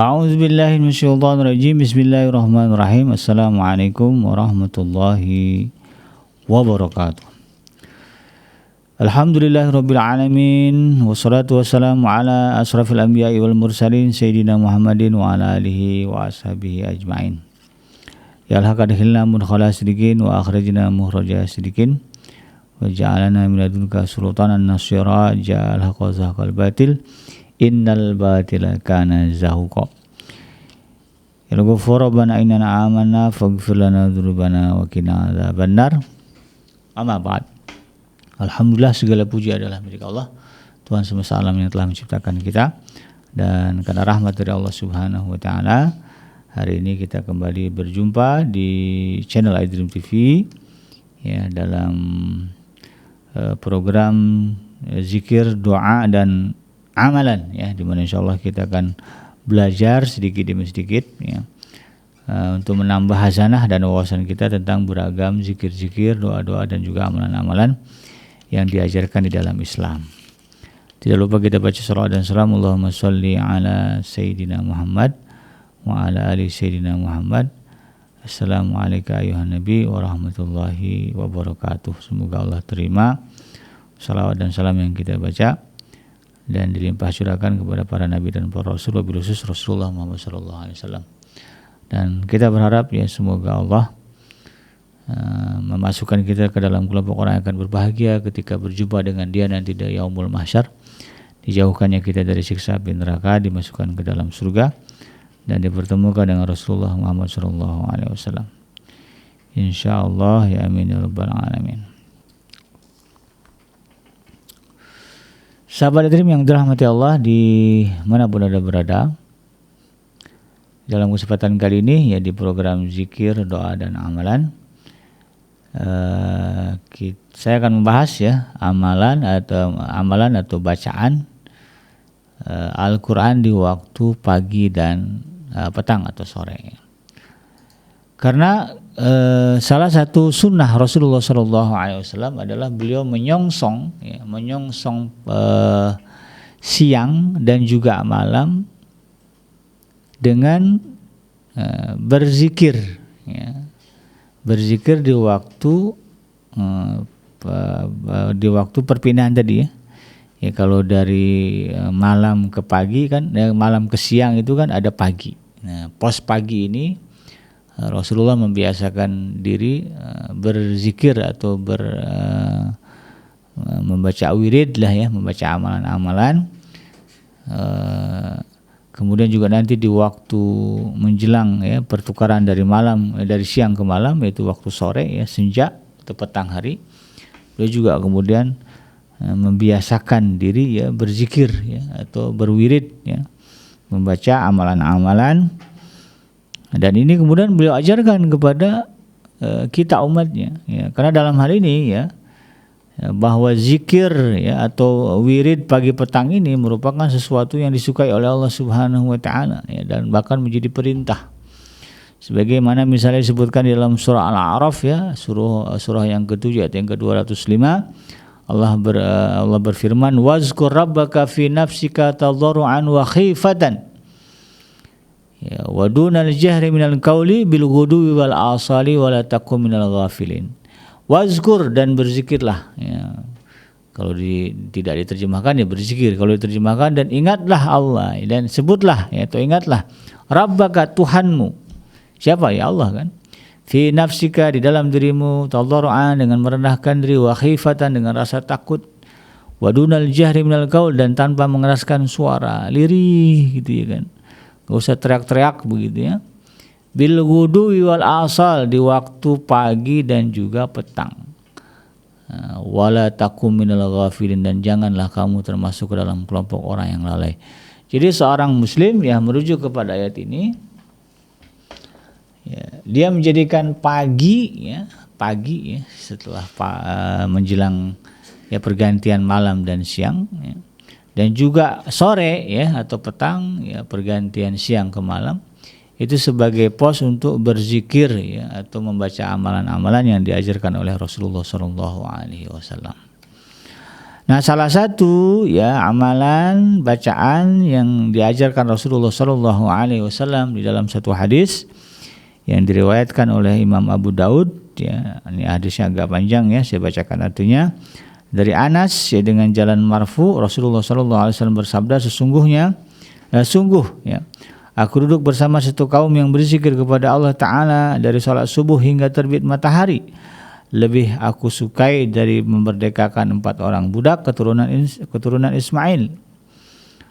A'udzubillahi minasyaitonirrajim. Bismillahirrahmanirrahim. Assalamualaikum warahmatullahi wabarakatuh. Alhamdulillahirabbil alamin wassalatu wassalamu ala asrafil anbiya'i wal mursalin sayyidina Muhammadin wa ala alihi wa ashabihi ajmain. Ya Allah kadhilna mudkhala sidiqin wa akhrajna mukhraja sidiqin wa ja'alna min ladunka sultanan nasira ja'al haqqa zahqal batil innal batila kana zahuqa. Ya Ghafur rabbana innana amanna faghfir lana dzunubana wa qina adzabannar. Amma ba'd. Alhamdulillah, segala puji adalah milik Allah, Tuhan semesta alam yang telah menciptakan kita, dan karena rahmat dari Allah Subhanahu wa taala, hari ini kita kembali berjumpa di channel iDream TV ya, dalam program zikir, doa dan amalan ya, di mana insyaallah kita akan belajar sedikit demi sedikit ya, untuk menambah hazanah dan wawasan kita tentang beragam zikir-zikir, doa-doa dan juga amalan-amalan yang diajarkan di dalam Islam. Tidak lupa kita baca salawat dan salam, Allahumma sholli ala Sayyidina Muhammad wa ala ali Sayyidina Muhammad. Assalamualaikum ayuhan Nabi wa rahmatullahi wabarakatuh. Semoga Allah terima salawat dan salam yang kita baca dan dilimpah curahkan kepada para nabi dan para rasul, wabil khusus Rasulullah Muhammad SAW. Dan kita berharap ya, semoga Allah memasukkan kita ke dalam kelompok orang yang akan berbahagia ketika berjumpa dengan Dia nanti di yaumul mahsyar, dijauhkannya kita dari siksa api neraka, dimasukkan ke dalam surga dan dipertemukan dengan Rasulullah Muhammad SAW. Insyaallah ya amin ya rabbal alamin. Sahabat iDream yang dirahmati Allah di manapun Anda berada, dalam kesempatan kali ini ya, di program zikir, doa dan amalan, saya akan membahas ya amalan atau bacaan Al-Quran di waktu pagi dan petang atau sore. Karena salah satu sunnah Rasulullah SAW adalah beliau menyongsong siang dan juga malam dengan berzikir ya. Berzikir di waktu perpindahan tadi ya. Ya, kalau dari malam ke pagi kan, malam ke siang itu kan ada pagi. Nah, pos pagi ini Rasulullah membiasakan diri berzikir atau membaca wirid lah ya, membaca amalan-amalan. Kemudian juga nanti di waktu menjelang ya, pertukaran dari siang ke malam, yaitu waktu sore ya, senja atau petang hari, beliau juga kemudian membiasakan diri ya berzikir ya, atau berwirid ya, membaca amalan-amalan. Dan ini kemudian beliau ajarkan kepada kita umatnya ya, karena dalam hal ini ya, bahwa zikir ya atau wirid pagi petang ini merupakan sesuatu yang disukai oleh Allah Subhanahu wa taala ya, dan bahkan menjadi perintah. Sebagaimana misalnya disebutkan di dalam surah Al-A'raf ya, surah yang ke-7 ayat yang ke-205, Allah berfirman, wazkur rabbaka fi nafsika tadarruan wa khifatan ya, wa dunal jahri minal qawli bil ghuduwi wal asali wa la takum minal ghafilin. Wazkur, dan berzikirlah ya. Kalau tidak diterjemahkan ya berzikir, kalau diterjemahkan dan ingatlah Allah dan sebutlah ya, atau ingatlah Rabbaka, Tuhanmu. Siapa? Ya Allah kan. Fi nafsika, di dalam dirimu, tadarruan, dengan merendahkan diri, wa khifatan, dengan rasa takut, wa dunal jahri minal qaul, dan tanpa mengeraskan suara, lirih gitu ya kan. Enggak usah teriak-teriak begitu ya. Bil ghuduwi wal asal, di waktu pagi dan juga petang. Wala takum minal ghafilin, dan janganlah kamu termasuk ke dalam kelompok orang yang lalai. Jadi seorang muslim ya, merujuk kepada ayat ini ya, dia menjadikan pagi ya setelah menjelang ya pergantian malam dan siang ya, dan juga sore ya atau petang ya, pergantian siang ke malam, itu sebagai pos untuk berzikir ya, atau membaca amalan-amalan yang diajarkan oleh Rasulullah SAW. Nah, salah satu ya amalan bacaan yang diajarkan Rasulullah Shallallahu Alaihi Wasallam di dalam satu hadis yang diriwayatkan oleh Imam Abu Daud, ya, ini hadisnya agak panjang ya, saya bacakan artinya. Dari Anas ya, dengan jalan marfu, Rasulullah Shallallahu Alaihi Wasallam bersabda, sungguh ya, aku duduk bersama satu kaum yang berzikir kepada Allah Ta'ala dari salat subuh hingga terbit matahari. Lebih aku sukai dari memerdekakan 4 orang budak keturunan Ismail.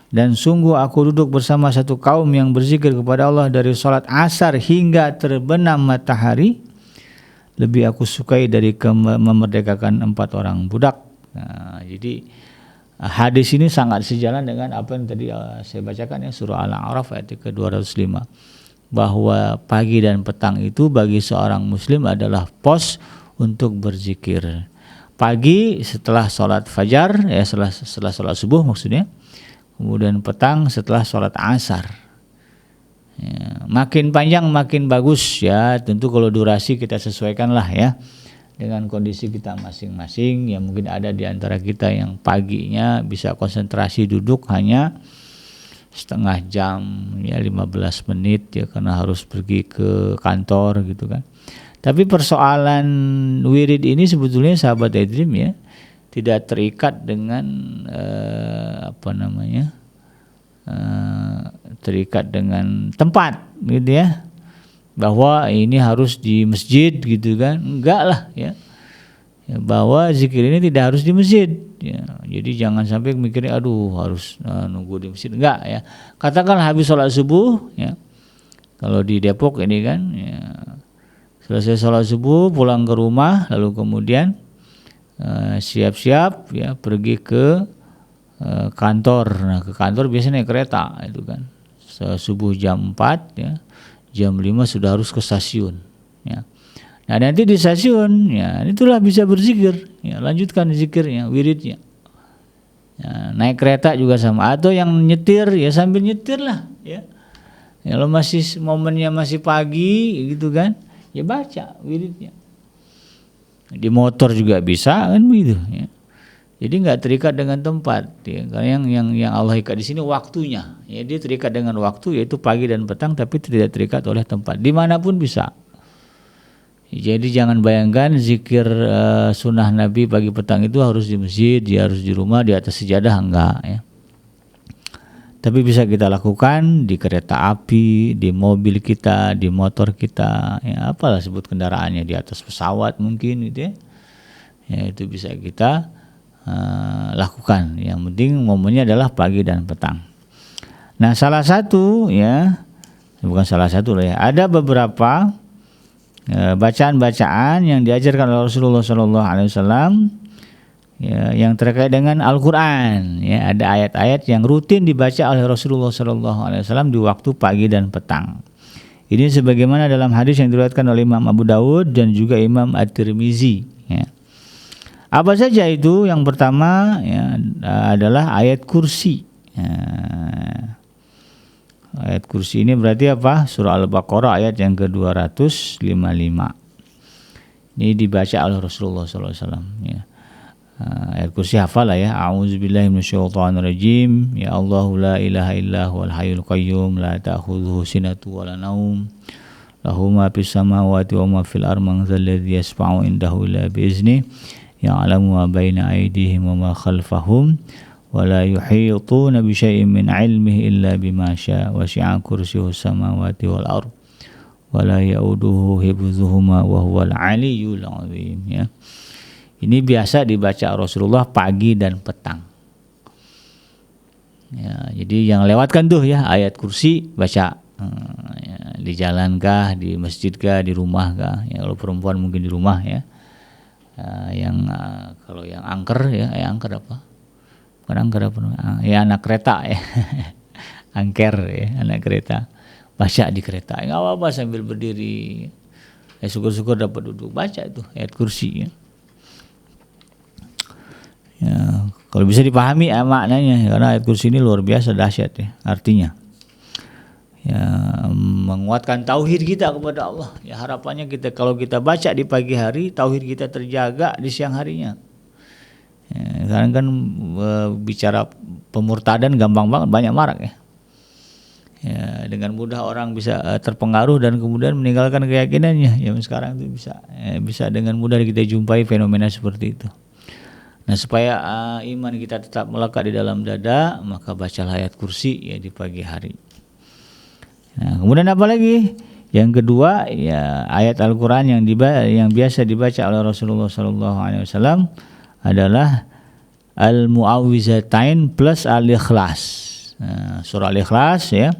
Dan sungguh aku duduk bersama satu kaum yang berzikir kepada Allah dari salat asar hingga terbenam matahari. Lebih aku sukai dari memerdekakan 4 orang budak. Nah, jadi hadis ini sangat sejalan dengan apa yang tadi saya bacakan ya, surah Al-A'raf ayat ke-205, bahwa pagi dan petang itu bagi seorang muslim adalah pos untuk berzikir. Pagi setelah sholat fajar ya, setelah sholat subuh maksudnya, kemudian petang setelah sholat asar ya, makin panjang makin bagus ya, tentu kalau durasi kita sesuaikan lah ya dengan kondisi kita masing-masing. Ya mungkin ada di antara kita yang paginya bisa konsentrasi duduk hanya setengah jam ya, 15 menit ya, karena harus pergi ke kantor gitu kan. Tapi persoalan wirid ini sebetulnya sahabat Edrim ya, tidak terikat dengan terikat dengan tempat gitu ya, bahwa ini harus di masjid gitu kan, enggak lah ya, bahwa zikir ini tidak harus di masjid ya. Jadi jangan sampai mikirnya aduh harus nunggu di masjid, enggak ya. Katakan habis sholat subuh ya, kalau di Depok ini kan ya, selesai sholat subuh pulang ke rumah, lalu kemudian siap-siap ya pergi ke kantor. Nah, ke kantor biasanya naik kereta itu kan, subuh jam 4 ya, jam 5 sudah harus ke stasiun ya. Nah nanti di stasiun ya itulah bisa berzikir ya, lanjutkan zikirnya, wiridnya ya. Naik kereta juga sama, atau yang nyetir ya sambil nyetir lah ya. Kalau masih momennya masih pagi gitu kan, ya baca wiridnya. Di motor juga bisa kan begitu ya. Jadi nggak terikat dengan tempat ya. Karena yang Allah ikat di sini waktunya ya, dia terikat dengan waktu yaitu pagi dan petang, tapi tidak terikat oleh tempat, dimanapun bisa. Jadi jangan bayangkan zikir sunnah Nabi pagi petang itu harus di masjid, dia harus di rumah di atas sejadah, enggak ya. Tapi bisa kita lakukan di kereta api, di mobil kita, di motor kita, ya apalah sebut kendaraannya, di atas pesawat mungkin gitu ya. Ya itu bisa kita lakukan. Yang penting momennya adalah pagi dan petang. Nah salah satu ya, bukan salah satu lah ya, ada beberapa bacaan-bacaan yang diajarkan oleh Rasulullah SAW ya, yang terkait dengan Al-Quran ya. Ada ayat-ayat yang rutin dibaca oleh Rasulullah SAW di waktu pagi dan petang. Ini sebagaimana dalam hadis yang diriwayatkan oleh Imam Abu Daud dan juga Imam At-Tirmizi ya. Apa saja itu? Yang pertama ya, adalah ayat kursi ya. Ayat kursi ini berarti apa? Surah Al-Baqarah ayat yang ke-255. Ini dibaca oleh Rasulullah SAW ya. Ayat kursi hafal lah ya. A'udzubillahi minasyaitonirrajim. Ya Allahu la ilaha illa huwal hayyul qayyum la ta'khudhuhu sinatun wa la naum. Lahu ma fis samawati wa ma fil ardi man dzalladzi yashfa'u indahu illa bi'izni. Ya'lamu ma baina aydihim wa ma khalfahum. ولا يحيطون بشيء من علمه إلا بما شاء وسع كرسيه السماوات والأرض ولا يؤوده حفظهما وهو العلي العظيم ya. Ini biasa dibaca Rasulullah pagi dan petang ya. Jadi yang lewatkan tuh ya ayat kursi baca ya, di jalan kah, di masjid kah, di rumah kah ya. Kalau perempuan mungkin di rumah ya. Kalau yang angker ya, angker apa? Angker apa? Ya anak kereta ya. Angker ya, anak kereta. Baca di kereta. Enggak apa-apa sambil berdiri. Syukur-syukur dapat duduk, baca itu ayat kursi ya. Ya, kalau bisa dipahami maknanya, karena ayat kursi ini luar biasa dahsyat ya artinya. Ya, menguatkan tauhid kita kepada Allah. Ya harapannya kita kalau kita baca di pagi hari, tauhid kita terjaga di siang harinya. Sekarang kan bicara pemurtadan gampang banget, banyak marak ya. Dengan mudah orang bisa terpengaruh dan kemudian meninggalkan keyakinannya. Ya sekarang itu bisa dengan mudah kita jumpai fenomena seperti itu. Nah, supaya iman kita tetap melekat di dalam dada, maka bacalah ayat kursi ya di pagi hari. Nah, kemudian apa lagi? Yang kedua ya ayat Al-Qur'an yang biasa dibaca oleh Rasulullah SAW adalah Al-Mu'awwizatain plus Al-Ikhlas. Nah, surah Al-Ikhlas ya.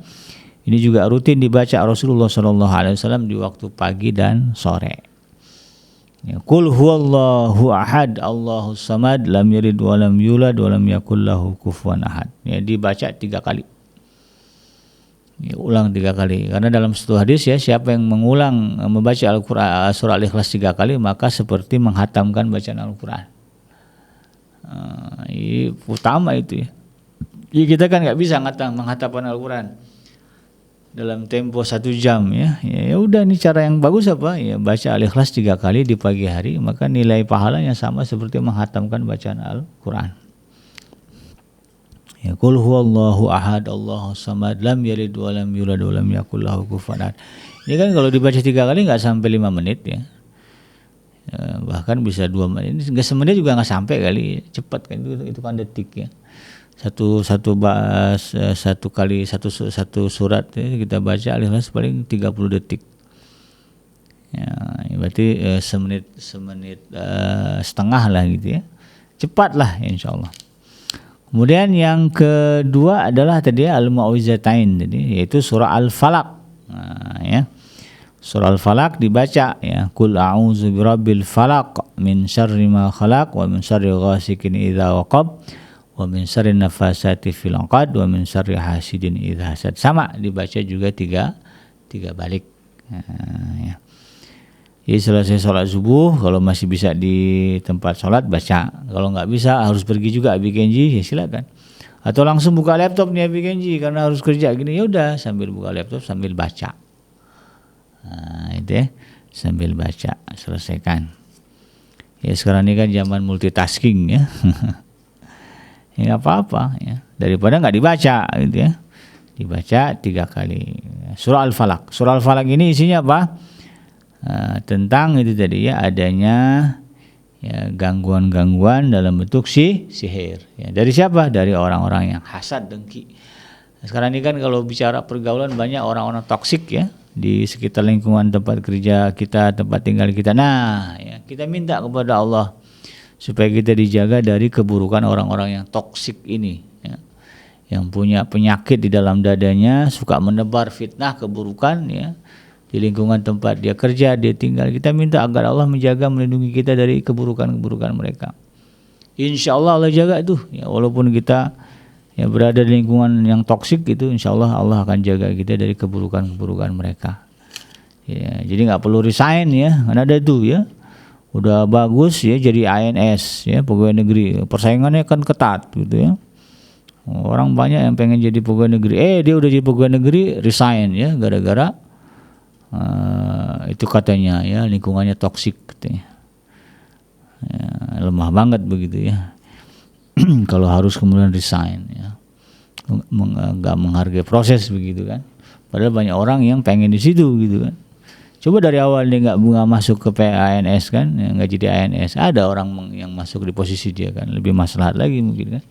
Ini juga rutin dibaca Rasulullah SAW di waktu pagi dan sore. Ya, Qul huwallahu ahad, Allahus samad, lam yalid wa lam yulad wa lam yakul lahu kufuwan ahad. Ya, dibaca 3 kali. Ya, ulang 3 kali. Karena dalam satu hadis ya, siapa yang membaca Al-Qur'an surah Al-Ikhlas 3 kali maka seperti menghatamkan bacaan Al-Qur'an. Utama itu ya. Jadi kita kan nggak bisa menghatamkan Al-Qur'an dalam tempo 1 jam ya. Ya udah, ini cara yang bagus apa? Ya baca Al-Ikhlas 3 kali di pagi hari, maka nilai pahalanya sama seperti menghatamkan bacaan Al-Qur'an. Ya, Qul huwallahu ahad, Allahus samad, lam yalid wa lam yulad wa lam yakul lahu kufuwan ahad. Ini kan kalau dibaca 3 kali nggak sampai 5 menit ya. Bahkan bisa 2 menit. Nggak semenit juga nggak sampai kali. Cepat kan itu kan detik ya. Satu surat ya, kita baca Al-Ikhlas paling 30 detik. Ya, berarti semenit setengah lah gitu ya. Cepat lah insyaallah. Kemudian yang kedua adalah tadi Al-Mu'awwizatain, jadi yaitu surah Al-Falaq. Nah, ya. Surah Al-Falaq dibaca ya, Qul a'udzu birabbil falaq min syarri ma khalaq wa min syarri ghasikin idza waqab wa min syarri nafasati fil 'uqad wa min syarri hasidin idza hasad. Sama dibaca juga 3 balik. Nah, ya. Jadi selesai sholat subuh, kalau masih bisa di tempat sholat baca. Kalau nggak bisa harus pergi juga Abi Kenji, ya silakan. Atau langsung buka laptop nih Abi Kenji karena harus kerja gini, ya udah sambil buka laptop sambil baca. Nah, itu ya, sambil baca, selesaikan. Ya sekarang ini kan zaman multitasking ya. Ya apa-apa ya, daripada nggak dibaca gitu ya. Dibaca 3 kali. Surah Al-Falaq. Surah Al-Falaq ini isinya apa? Tentang itu tadi ya, adanya ya gangguan-gangguan dalam bentuk sihir. Ya, dari siapa? Dari orang-orang yang hasad, dengki. Sekarang ini kan kalau bicara pergaulan banyak orang-orang toksik ya di sekitar lingkungan tempat kerja kita, tempat tinggal kita. Nah, ya, kita minta kepada Allah supaya kita dijaga dari keburukan orang-orang yang toksik ini ya. Yang punya penyakit di dalam dadanya, suka menebar fitnah keburukan ya di lingkungan tempat dia kerja, dia tinggal. Kita minta agar Allah menjaga, melindungi kita dari keburukan-keburukan mereka. Insya Allah Allah jaga itu ya, walaupun kita ya berada di lingkungan yang toksik itu, insya Allah Allah akan jaga kita dari keburukan-keburukan mereka. Ya, jadi nggak perlu resign ya, karena ada itu ya, udah bagus ya jadi ANS ya, pegawai negeri, persaingannya kan ketat gitu ya. Orang banyak yang pengen jadi pegawai negeri, dia udah jadi pegawai negeri resign ya, gara-gara itu katanya ya lingkungannya toksik katanya. Ya, lemah banget begitu ya. Kalau harus kemudian resign ya, nggak menghargai proses begitu kan. Padahal banyak orang yang pengen di situ gitu kan. Coba dari awal dia nggak masuk ke PANS kan, nggak jadi ANS. Ada orang yang masuk di posisi dia kan, lebih maslahat lagi mungkin kan.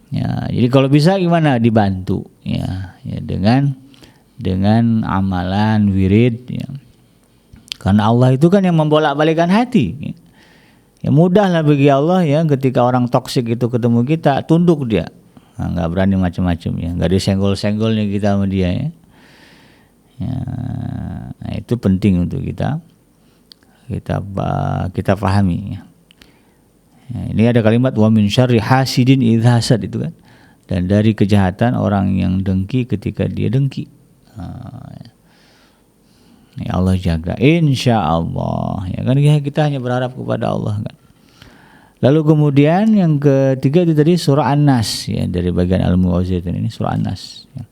Ya, jadi kalau bisa gimana dibantu ya dengan amalan wirid ya. Karena Allah itu kan yang membolak-balikan hati ya. Ya mudahlah bagi Allah ya, ketika orang toksik itu ketemu kita, tunduk dia. Nah, nggak berani macam-macam ya, nggak disenggol-senggolnya kita sama dia ya. Ya, nah itu penting untuk kita pahami ya. Ya, ini ada kalimat wa min syarri hasidin idza hasad itu kan. Dan dari kejahatan orang yang dengki ketika dia dengki. Ya Allah jaga insya Allah ya kan, kita hanya berharap kepada Allah kan. Lalu kemudian yang ketiga itu tadi surah An-Nas ya, dari bagian Al-Mu'awwizatain ini surah An-Nas ya.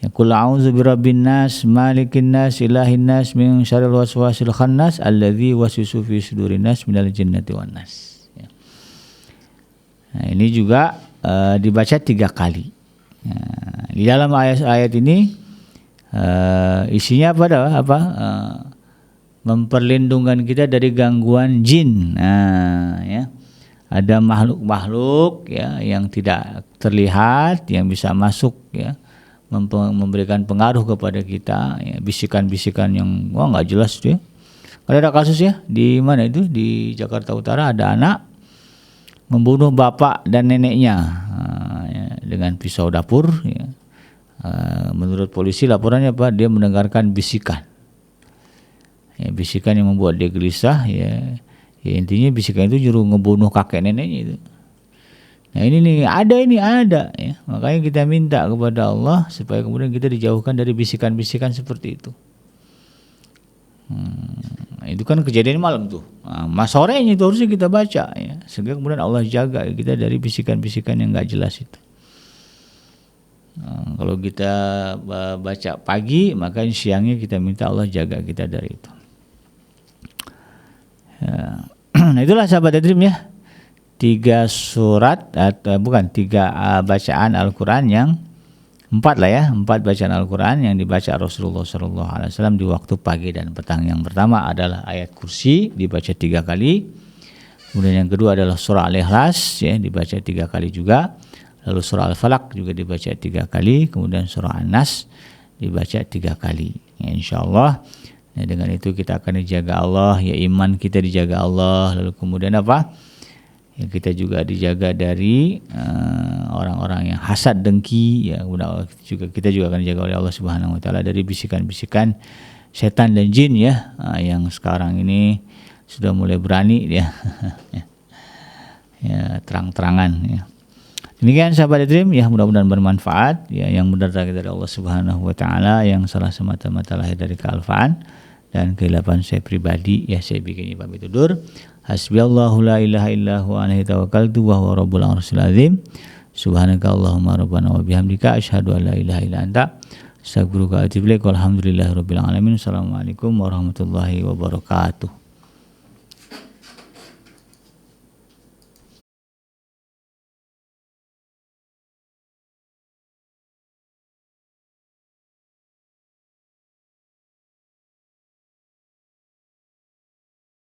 Ya qul a'udzu birabbin nas malikin nas ilahin nas min syarril waswasil khannas alladzi waswisu fi sudurin nas minal jinnati wan nas ya. Nah, ini juga dibaca 3 kali. Nah, di dalam ayat-ayat ini isinya memperlindungkan kita dari gangguan jin. Nah, ya. Ada makhluk-makhluk ya yang tidak terlihat yang bisa masuk ya, memberikan pengaruh kepada kita ya, bisikan-bisikan yang nggak jelas tuh ya. Ada kasus ya di mana itu di Jakarta Utara, ada anak membunuh bapak dan neneknya ya, dengan pisau dapur ya. Menurut polisi laporannya dia mendengarkan bisikan ya, bisikan yang membuat dia gelisah ya, intinya bisikan itu juru ngebunuh kakek neneknya itu. Nah ini ada ya, makanya kita minta kepada Allah supaya kemudian kita dijauhkan dari bisikan-bisikan seperti itu. Itu kan kejadian malam tuh. Sorenya itu harusnya kita baca ya, sehingga kemudian Allah jaga kita dari bisikan-bisikan yang nggak jelas itu. Kalau kita baca pagi, maka siangnya kita minta Allah jaga kita dari itu. Nah itulah sahabat Dream ya, 3 surat atau bukan 3 bacaan Al-Quran yang 4 lah ya, 4 bacaan Al-Quran yang dibaca Rasulullah SAW di waktu pagi dan petang. Yang pertama adalah ayat kursi dibaca 3 kali. Kemudian yang kedua adalah surah Al-Ikhlas ya, dibaca 3 kali juga. Lalu surah Al-Falaq juga dibaca 3 kali. Kemudian surah An-Nas dibaca 3 kali ya, InsyaAllah. Nah, dengan itu kita akan dijaga Allah ya, iman kita dijaga Allah. Lalu kemudian ya, kita juga dijaga dari orang-orang yang hasad dengki ya, kita juga akan dijaga oleh Allah Subhanahu wa taala dari bisikan-bisikan setan dan jin ya, yang sekarang ini sudah mulai berani ya ya terang-terangan ya. Demikian sahabat Dream ya, mudah-mudahan bermanfaat ya, yang benar dari Allah Subhanahu wa taala, yang salah semata-mata lahir dari kealfaan dan kehilapan saya pribadi ya, saya bikin pamit undur. Hasbiyallahu la ilaha illahu alaihi tawakkaltu wa huwa rabbul arsyil azim. Subhanaka Allahumma rabbana wa bihamdika asyhadu an la ilaha illa anta astaghfiruka wa atubu ilaik. Walhamdulillahirabbil alamin. Assalamualaikum warahmatullahi wabarakatuh.